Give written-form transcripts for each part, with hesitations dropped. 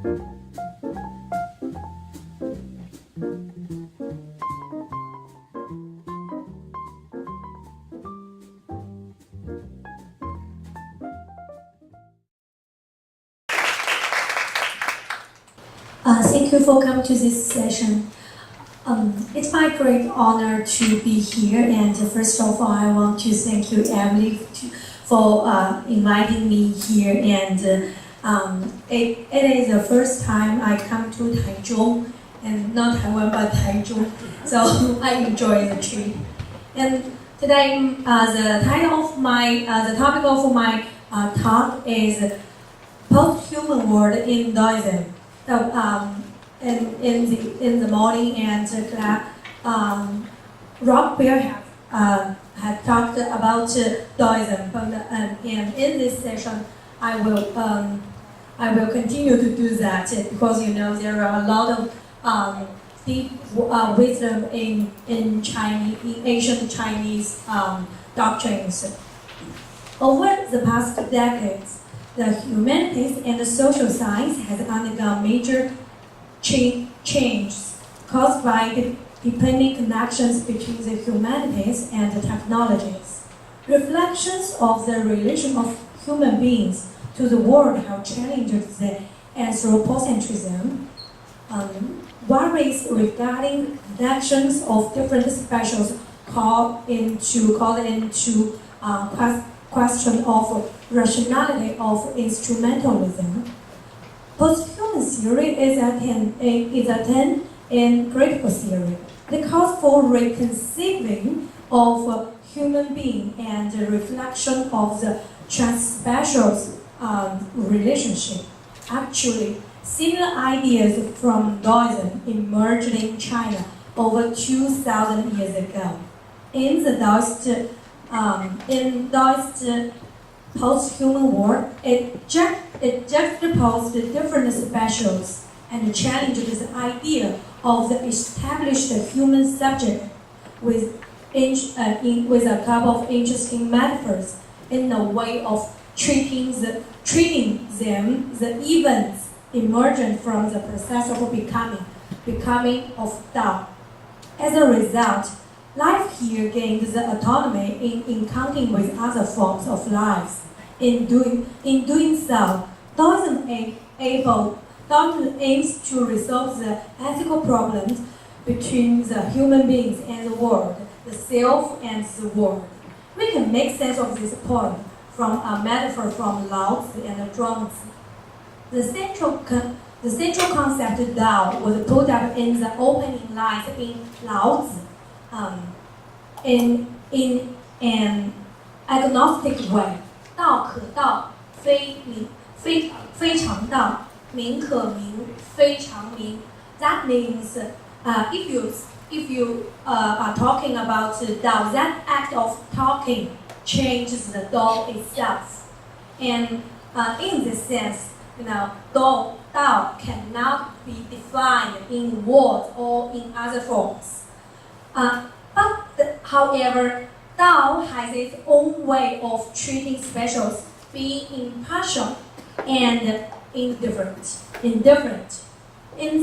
Thank you for coming to this session. It's my great honor to be here, and first of all, I want to thank you, Emily, for inviting me here. And it is the first time I come to Taichung, and not Taiwan but Taichung, so I enjoy the trip. And today, the topic of my talk is Posthuman world in Taoism. So, in the morning and Rob Bear had talked about Taoism, and in this session I will continue to do that because there are a lot of deep wisdom in ancient Chinese doctrines. Over the past decades, the humanities and the social science has undergone major changes caused by the dependent connections between the humanities and the technologies. Reflections of the relation of human beings to the world have challenged the anthropocentrism. Worries regarding connections of different specials call into question of rationality of instrumentalism. Posthuman theory is attained in critical theory. The calls for reconceiving of human being and the reflection of the transspecial relationship. Actually, similar ideas from Taoism emerged in China over 2,000 years ago. In the Taoist posthuman world, it juxtaposed the different specials and challenged the idea of the established human subject with a couple of interesting metaphors in a way of treating them the events emergent from the process of becoming of Tao. As a result, life here gains the autonomy in encountering with other forms of life. In doing so, Taoism aims to resolve the ethical problems between the human beings and the world, the self and the world. We can make sense of this point from a metaphor from Lao Tzu and Zhuangzi. The central concept of Tao was put up in the opening lines in Lao Tzu. In an agnostic way, 道可道，非常道；名可名，非常名。That means, if you are talking about Tao, that act of talking changes the Tao itself. And in this sense, Tao cannot be defined in words or in other forms. However, Tao has its own way of treating specials, being impartial and indifferent. In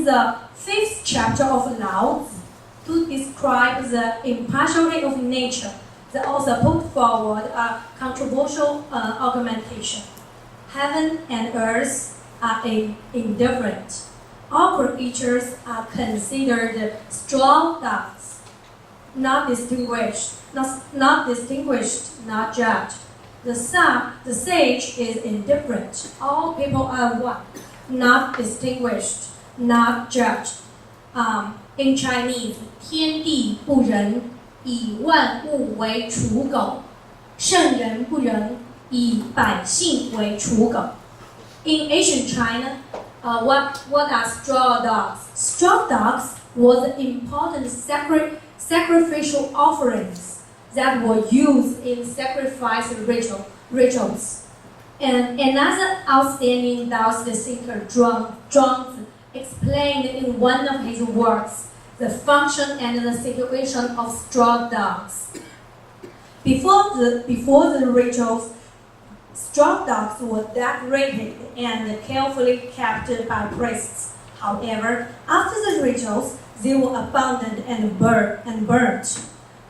the 5th chapter of Lao Tzu, to describe the impartiality of nature, the author put forward a controversial argumentation. Heaven and earth are indifferent. All creatures are considered straw dogs, not distinguished, not judged. The sage is indifferent. All people are one, not distinguished, not judged. In Chinese, 天地不仁，以万物为刍狗；圣人不仁，以百姓为刍狗。In ancient China, what are straw dogs? Straw dogs were important sacrificial offerings that were used in sacrifice rituals. And another outstanding Taoist thinker, Zhuangzi, explained in one of his works the function and the situation of straw dogs. Before the rituals, Straw dogs were decorated and carefully kept by priests. However, after the rituals, they were abandoned and burnt.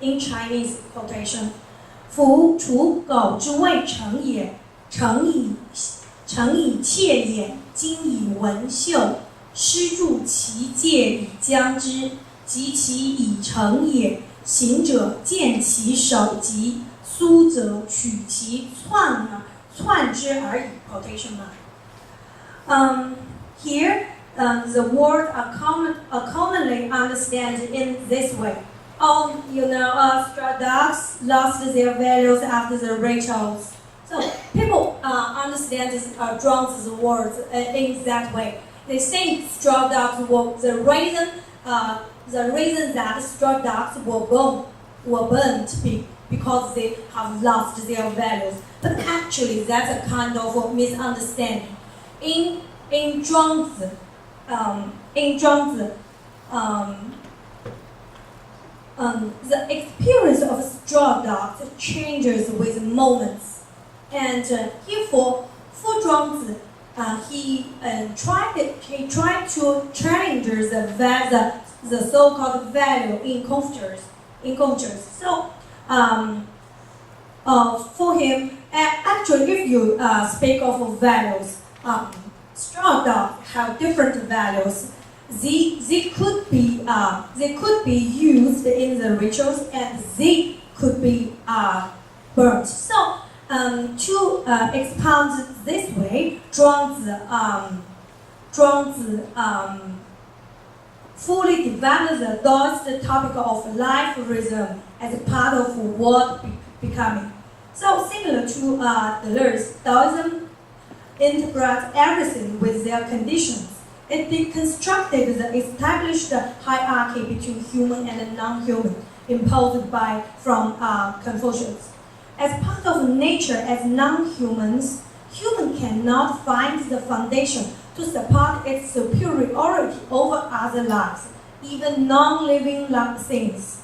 In Chinese quotation, 夫刍狗之未成也，诚以切也，今以文秀，施助其戒以将之，及其已成也。行者见其首级，苏则取其窜之而已。Quotation mark. Here, the word are commonly understood in this way. Straw dogs lost their values after the rituals. So people understand Zhuangzi's words in that way. They think straw dogs were the reason that straw dogs were burnt because they have lost their values. But actually, that's a kind of misunderstanding. In Zhuangzi, the experience of straw dogs changes with moments, and for Zhuangzi, he tried to change the so-called value in cultures. So for him, actually, if you speak of values, straw dogs have different values. They could be used in the rituals, and they could be burnt. So to expound this way, Zhuangzi fully developed the Taoist topic of life rhythm as part of world becoming. So similar to Deleuze, Taoism integrates everything with their conditions. It deconstructed the established hierarchy between human and non-human imposed from Confucius. As part of nature as non-humans, human cannot find the foundation to support its superiority over other lives, even non-living things.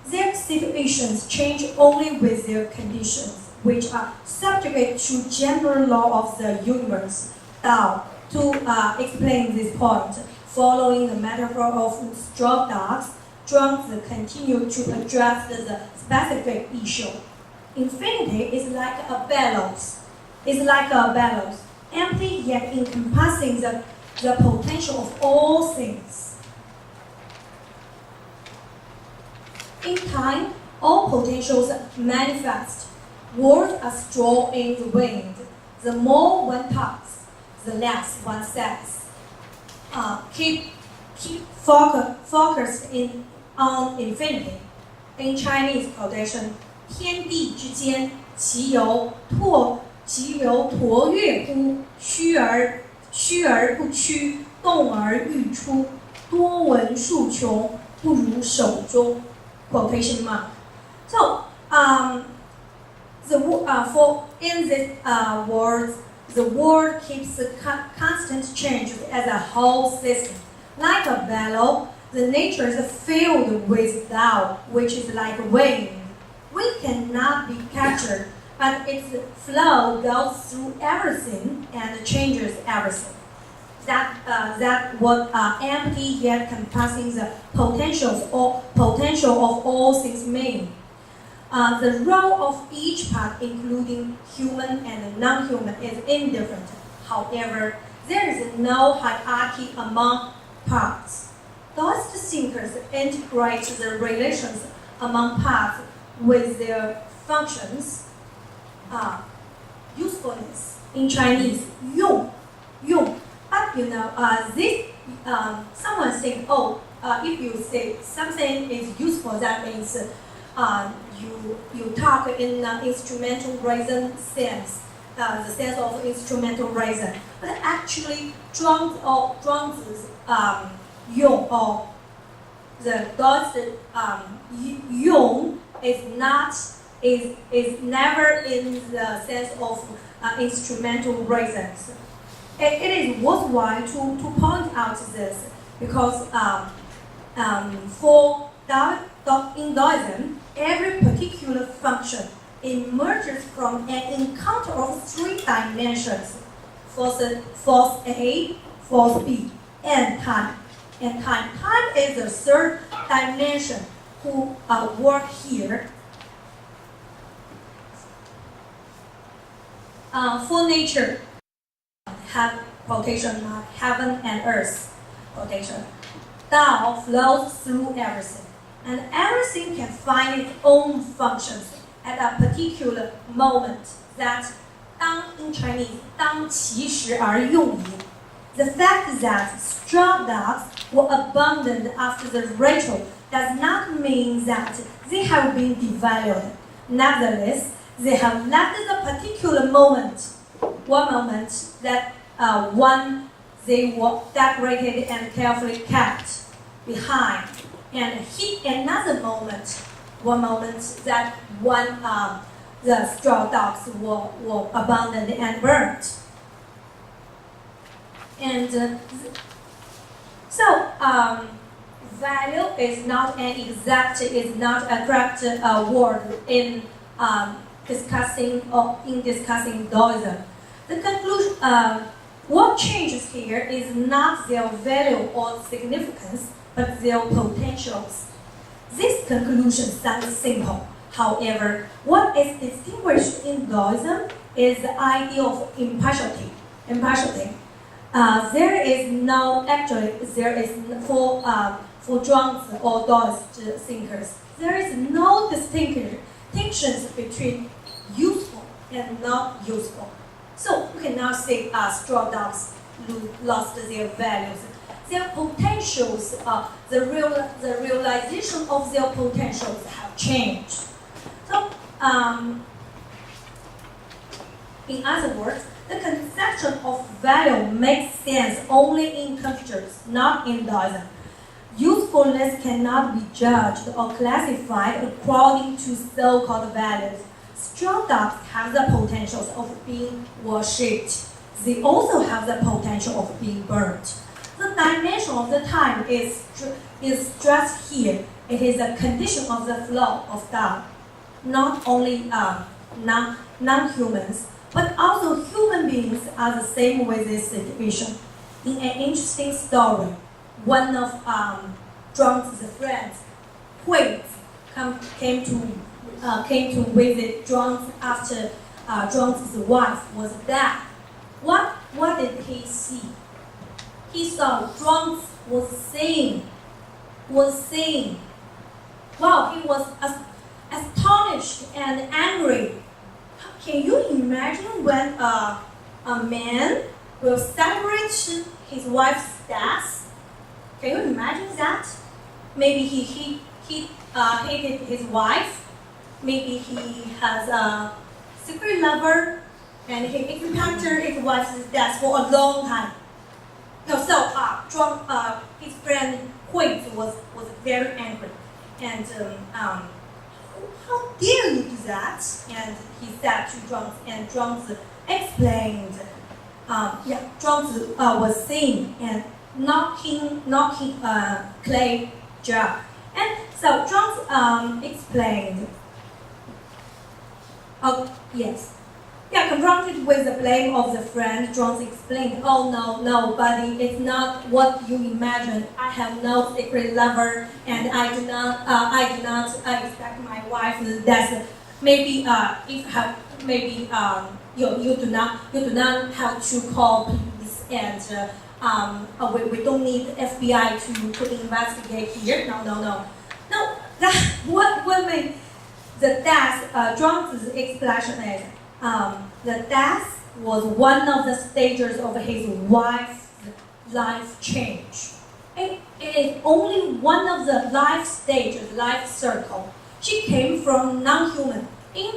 Their situations change only with their conditions, which are subject to general law of the universe, Tao. To explain this point, following the metaphor of straw dogs, Zhuangzi continued to address the specific issue. Infinity is like a bellows. Empty yet encompassing the potential of all things. In time, all potentials manifest. Words are straw in the wind. The more one talks, the less one says. Keep focused on infinity. In Chinese quotation, 天地之间，其由橐越乎？虚而不屈，动而愈出。多闻数穷，不如手中。Quotation mark. So, in this words, the world keeps a constant change as a whole system. Like a bellow, the nature is filled with Tao, which is like wind. Wind cannot be captured, but its flow goes through everything and changes everything. That what empty yet compassing the potential of all things mean. The role of each part, including human and non-human, is indifferent. However, there is no hierarchy among parts. Taoist thinkers integrate the relations among parts with their functions. Usefulness in Chinese, 用. But this someone think, if you say something is useful, that means you talk in instrumental reason sense, the sense of instrumental reason. But actually, Zhuangzi's 用 or the Taoist 用 is never in the sense of instrumental reasons. It is worthwhile to point out this because in Taoism, every particular function emerges from an encounter of three dimensions: force A, force B, and time. And time is the third dimension who work here. For nature, have quotation mark, heaven and earth, quotation. Tao flows through everything, and everything can find its own functions at a particular moment. That 当 in Chinese, 当其时而用也. The fact that straw dogs were abundant after the ritual does not mean that they have been devalued. Nevertheless, they have left the particular moment, one moment that one they were decorated and carefully kept behind, and hit another moment, one moment that the straw dogs were abandoned and burnt. And value is not a correct word in discussing Taoism. The conclusion, what changes here is not their value or significance, but their potentials. This conclusion sounds simple. However, what is distinguished in Taoism is the idea of impartiality. There is for Zhuangzi or Taoist thinkers, there is no distinctions between useful and not useful. So we cannot say straw dogs lost their values. Their potentials, the realization of their potentials have changed. So, in other words, the conception of value makes sense only in Confucius, not in Taoism. Usefulness cannot be judged or classified according to so-called values. Straw dogs have the potential of being worshipped. They also have the potential of being burnt. The dimension of the time is stressed here. It is a condition of the flow of Tao. Not only non-humans, but also human beings are the same with this situation. In an interesting story, one of Zhuangzi's friends, Hui, came to visit Zhuangzi after Zhuangzi's wife was dead. What did he see? He saw Zhuangzi was saying. Wow, he was astonished and angry. Can you imagine when a man will celebrate his wife's death? Can you imagine that? Maybe he hated his wife. Maybe he has a secret lover, and he encountered his wife's death for a long time. So his friend Hui was very angry, and how dare you do that? And he said to Zhuangzi, and Zhuangzi explained. Zhuangzi was saying and knocking clay jar, and so Zhuangzi explained. Confronted with the blame of the friend, Zhuangzi explained, "Oh no, buddy, it's not what you imagine. I have no secret lover, and I do not expect my wife's death. Maybe you do not have to call police, and we don't need FBI to investigate here. No. That what women." The death, Zhuangzi's explanation is, the death was one of the stages of his wife's life change. It is only one of the life stages, life circle. She came from non-human. In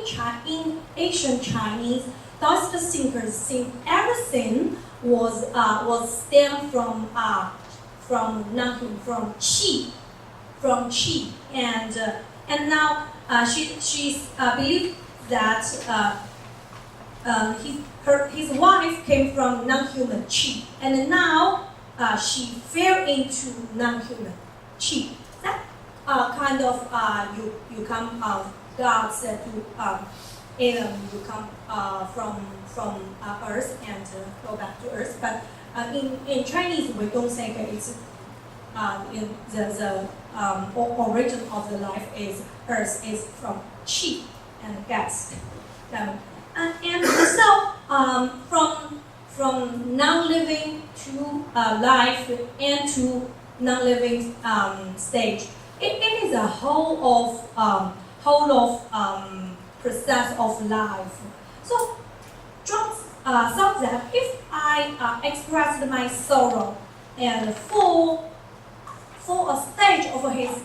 ancient Chinese, Taoist thinkers think everything was stemmed from non-human, from qi, and now. She believed that his wife came from non-human qi, and now she fell into non-human qi. That kind of you come God said to Adam, you come from Earth and go back to Earth. But in Chinese, we don't think it's the origin of the life is Earth is from qi and gas. And so from non-living to life and to non-living stage, it is a whole of process of life. So John thought that if I expressed my sorrow and for a stage of his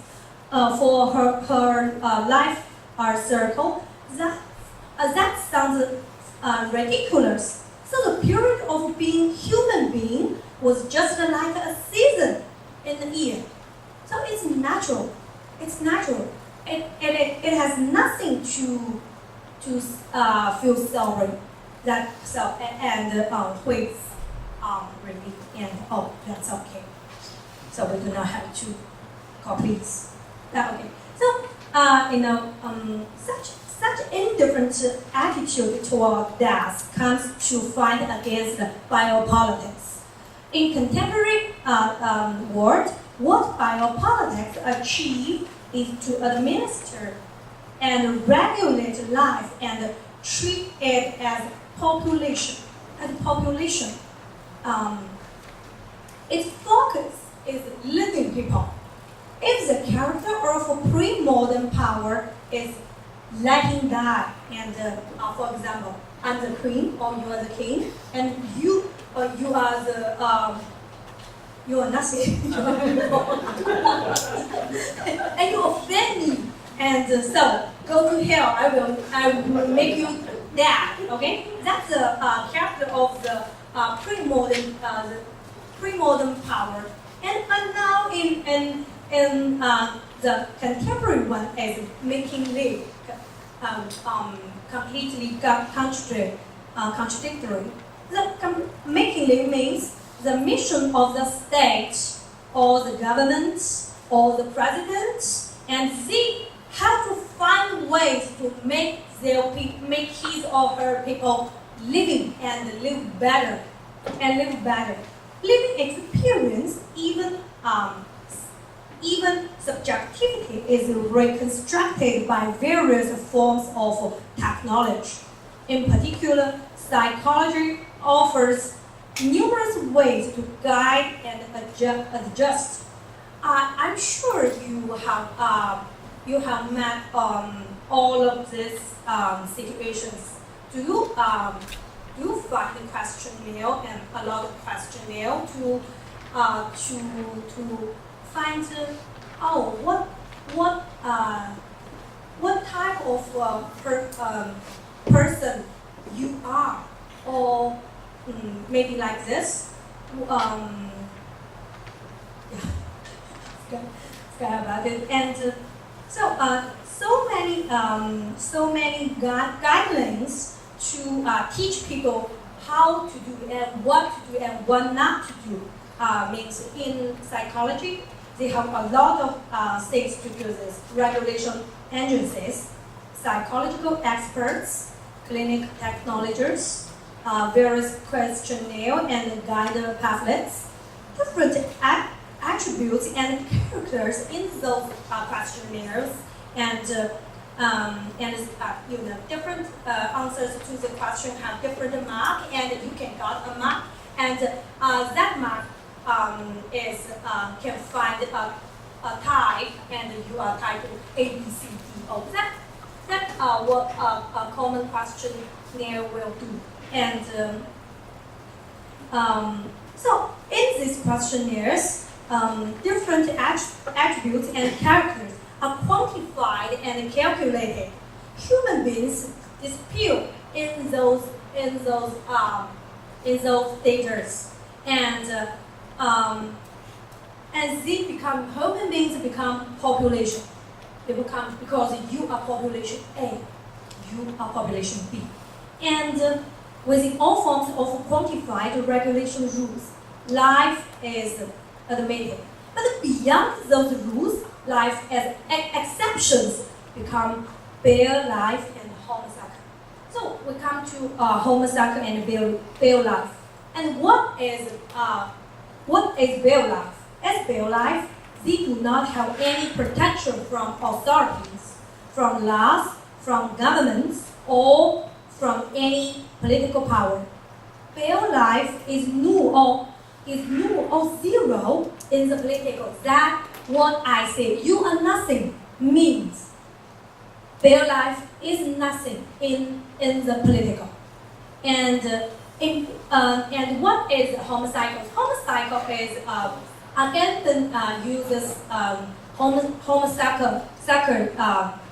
for her life circle, that sounds ridiculous. So the period of being human being was just like a season in the year. So it's natural. It's natural. It has nothing to feel sorry. That so and with relief and oh, that's okay. So we do not have to complete that. Okay. So such indifferent attitude toward death comes to fight against biopolitics. In contemporary world, what biopolitics achieve is to administer and regulate life and treat it as population. Its focus is living people. If the character of a pre-modern power is letting die, and for example, I'm the queen or you are the king, and you are the you are nothing, and you offend me, and so go to hell. I will make you dead. Okay, that's the character of the pre-modern power, and now in the contemporary one is making live completely contradictory. Making live means the mission of the state or the government or the president, and they have to find ways to make his or her people living and live better Living experience, even subjectivity, is reconstructed by various forms of technology. In particular, psychology offers numerous ways to guide and adjust. I'm sure you have met all of these situations. Do you find the questionnaire and a lot of questionnaire to find what type of person you are, or maybe like this. Forgot about it. And so many guidelines to teach people how to do and what to do and what not to do. Means in psychology, they have a lot of things to do this. Regulation agencies, psychological experts, clinic technologists, various questionnaire and guide pamphlets, different attributes and characters in those questionnaires, and different answers to the question have different mark, and you can get a mark, and that mark can find a type, and you are type A, B, C, D, O. That's what a common questionnaire will do. And so in these questionnaires, different attributes and characters are quantified and calculated. Human beings disappear in those data, and they become human beings become population. They become, because you are population A, you are population B, and within all forms of quantified regulation rules, life is admitted. But beyond those rules, life as exceptions become bare life and homosexual. So we come to Homo sacer and real life. And what is real life? As real life, they do not have any protection from authorities, from laws, from governments, or from any political power. Real life is null or zero in the political. That what I say, you are nothing, means real life is nothing in the political. And what is homicycle? Homicycle is again uses homicycle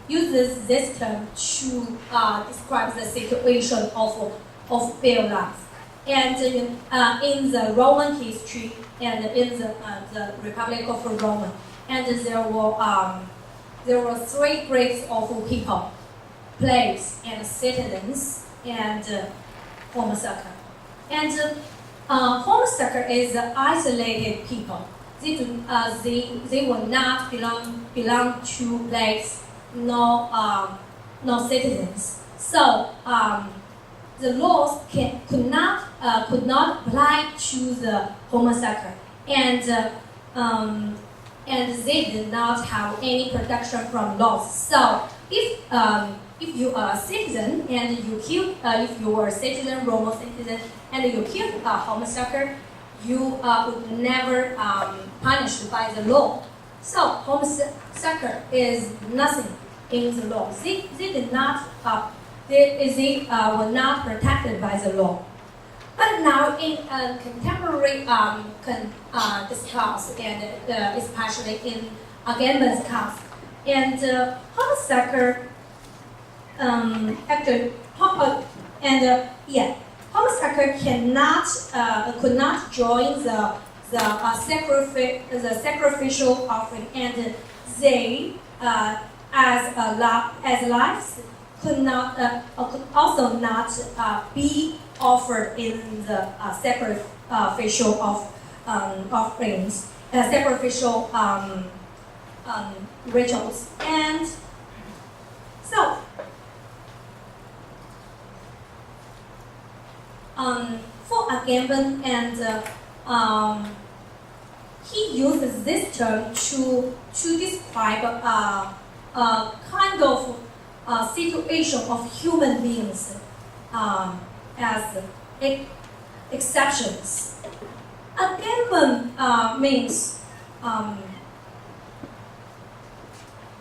uses this term to describe the situation of real life. And in the Roman history and in the Republic of Rome, and there were three groups of people: slaves and citizens and Homo sacer. And Homo sacer is isolated people. They will not belong to slaves nor citizens. So the laws could not apply to the Homo sacer, and they did not have any protection from laws. So if you are a citizen and you kill, if you are a citizen, Roman citizen, and you kill a Homo sacer, you would never punished by the law. So Homo sacer is nothing in the law. They did not. They were not protected by the law. But now in contemporary discourse, and especially in Agamben's case, and Homo sacer actually Homo sacer could not join the sacrificial offering, and they as lives could also not be offered in the sacrificial offerings, sacrificial rituals. And so for Agamben, and he uses this term to describe a kind of situation of human beings as exceptions. Agamben means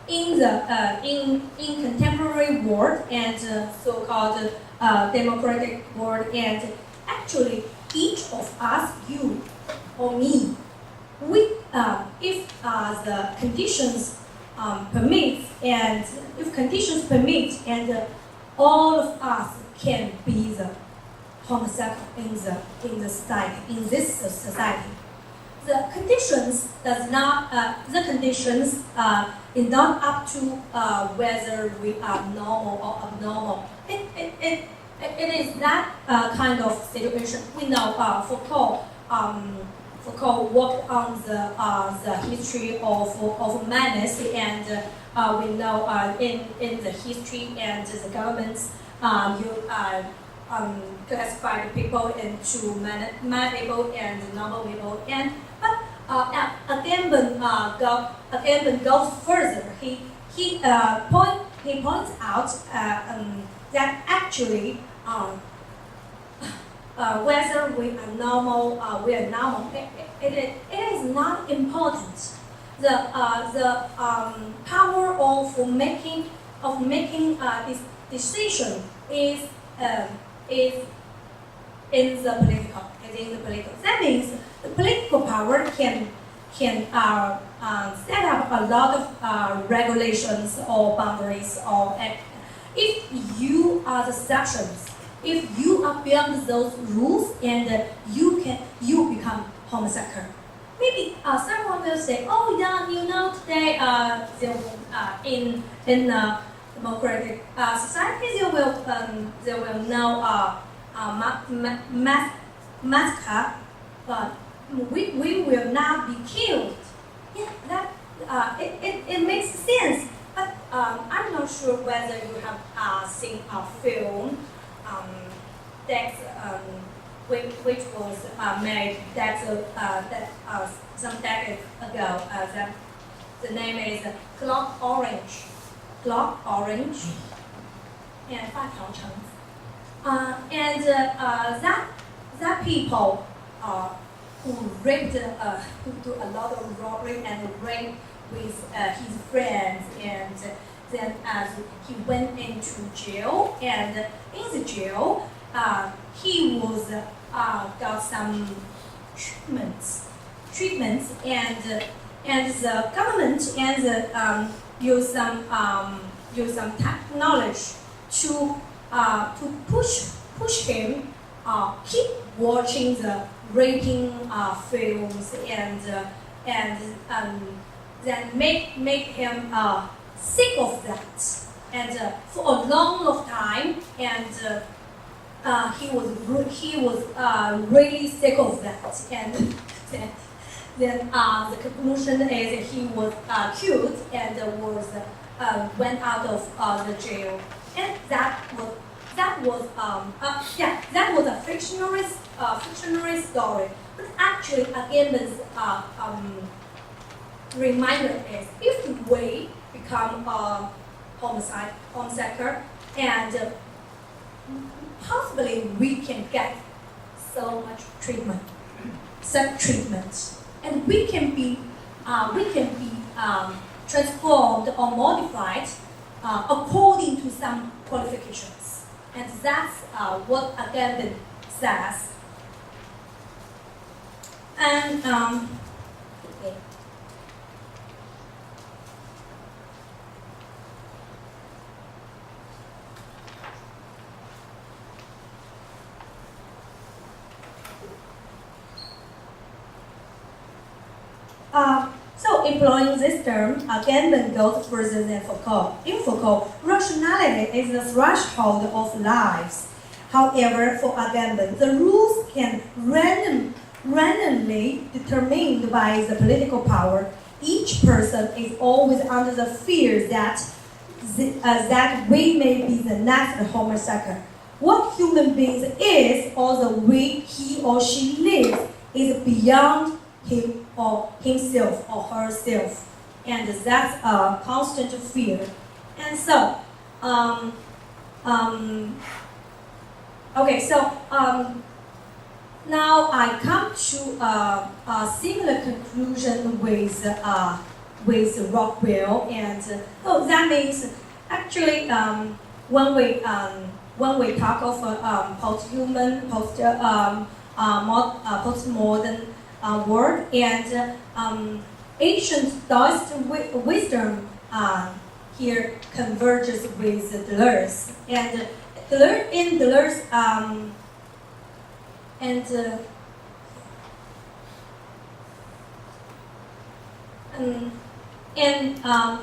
in contemporary world and so-called democratic world, and actually each of us, you or me, we if the conditions permit, and if conditions permit, and all of us can be the Homo sacer in the society, in this society. The conditions is not up to whether we are normal or abnormal. It is that kind of situation. We know Foucault worked on the history of madness, and we know in the history and the governments classify the people into mad people and normal people. And Agamben goes further. He points out that actually whether we are normal, it is not important. The power of making this decision is in the political. That means the political power can set up a lot of regulations or boundaries, or if you are the sections, if you are beyond those rules, and you become Homo sacer. Maybe someone will say, oh yeah, you know, today in democratic societies they will know massacre, but we will not be killed. Yeah, that it makes sense. But I'm not sure whether you have seen a film that's which was made some decades ago. That the name is Clock Orange. Clock Orange and 发条橙. And that people who raped, who do a lot of robbery and rape with his friends, and then as he went into jail, and in the jail he was got some treatments, and the government and use some technology to push him keep watching the raping films, and then make him sick of that, and for a long time, and he was really sick of that, and then the conclusion is he was killed and was went out of the jail, and that was a fictional story. But actually, Agamben's reminder is, if we become a homosexual, and possibly we can get so much treatment, such treatment, and we can be transformed or modified according to some qualifications, and that's what Agamben says. And okay. So employing this term, Agamben goes further than Foucault. In Foucault, rationality is the threshold of lives. However, for Agamben, the rules can randomly determined by the political power. Each person is always under the fear that we may be the next homosexual. What human beings is, or the way he or she lives, is beyond him or himself or herself, and that's a constant fear. And so, now I come to a similar conclusion with Rockwell, and that means actually when we talk of posthuman, postmodern world, and ancient Taoist wisdom here converges with Deleuze, and Deleuze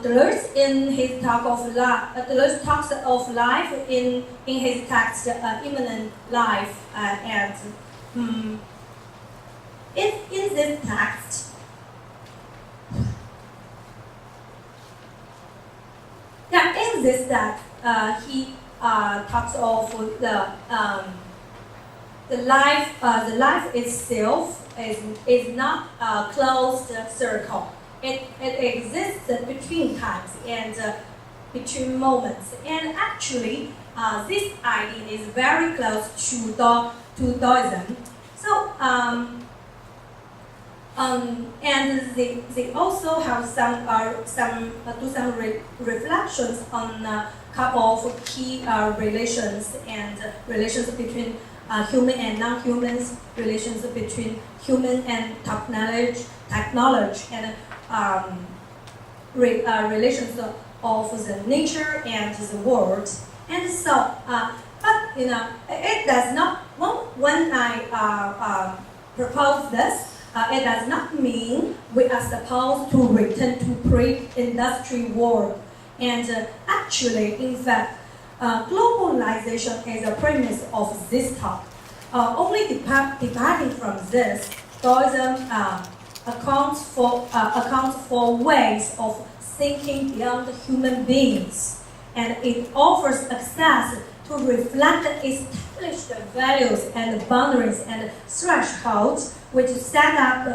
Deleuze in his talk of life, Deleuze talks of life in his text Immanent Life, and in this text, he talks of the life itself is not a closed circle. It exists between times and between moments. And actually, this idea is very close to Taoism. So, and they also have some reflections on a couple of key relations, and relations between human and non-humans, relations between human and technology, and relations of the nature and the world. And so, but it does not. When I propose this, it does not mean we are supposed to return to pre-industry world. And actually, in fact, globalization is a premise of this talk. Only departing from this, Taoism accounts for ways of thinking beyond human beings, and it offers access to reflect established values and boundaries and thresholds which set up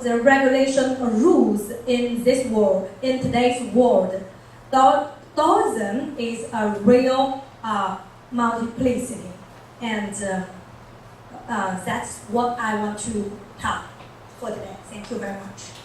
the regulation rules in this world, in today's world. Taoism is a real multiplicity, and that's what I want to talk for today. Thank you very much.